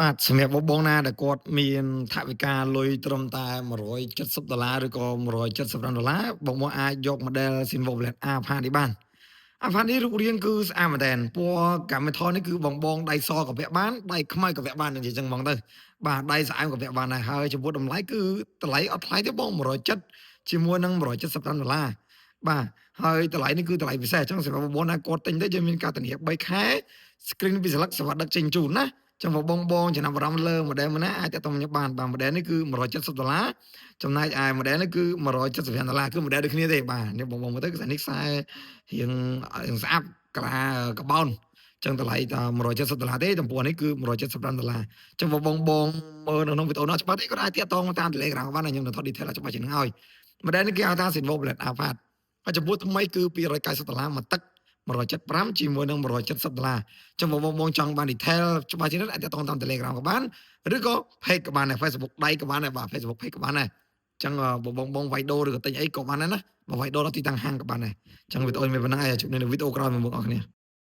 បាទសម្រាប់បងណាដែលគាត់មានថវិកាលុយត្រឹមតែ$170ឬក៏$175បងអាចយក model Silver Bullet Alpha នេះបាន Alpha នេះរូបរាងគឺស្អាតមែនទែនពណ៌កម្មធរនេះគឺបងដៃសក៏ពាក់បានដៃខ្មៅក៏ពាក់បាននិយាយចឹងហ្មងទៅបាទដៃស្អែមក៏ពាក់បានដែរហើយចំពោះតម្លៃគឺតម្លៃអត់ថ្លៃទេបង170ជាមួយនឹង$175បាទហើយតម្លៃនេះគឺតម្លៃពិសេសអញ្ចឹងសម្រាប់បងណាគាត់ទិញទៅយើងមានការធានា3ខែ screen ពីស្លឹកសវត្ថដឹកចេញជូនណាចឹងបងចំណាប់អារម្មណ៍លើ model មួយណាអាចតាក់ទងខ្ញុំបានបាទ model នេះគឺ$170ចំណែកឯ model នេះគឺ$175គឺ model ដូចគ្នាទេបាទនេះបងមើលទៅខ្សែនេះខ្សែរៀងស្អាប់កាឡាកាបោនចឹងតម្លៃតែ$170ទេចំពោះនេះគឺ$175ចឹងបងមើលនៅក្នុងវីដេអូនោះច្បាស់ទេក៏អាចតាក់ទងតាម Telegram បានខ្ញុំនឹងថត detail ឲ្យច្បាស់ជាងនឹងឲ្យ model នេះគេហៅថា Silver Bullet Alpha ហើយចំពោះថ្មីគឺ$290មួយទឹក175ជាមួយនឹង$170ចឹងបងចង់បាន detail ច្បាស់ជាងនេះអាចតាក់ទងតាម Telegram ក៏បានឬក៏ page ក៏បានដែរ Facebook ដៃក៏បានដែរបាទ Facebook page ក៏បានដែរចឹងបងវាយដូរឬក៏ទិញអីក៏បានដែរណាមកវាយដូរដល់ទីតាំងហាងក៏បានដែរចឹងវីដេអូមានប៉ុណ្ណឹងហើយជួបគ្នានៅវីដេអូក្រោយមកបងប្អូនគ្នា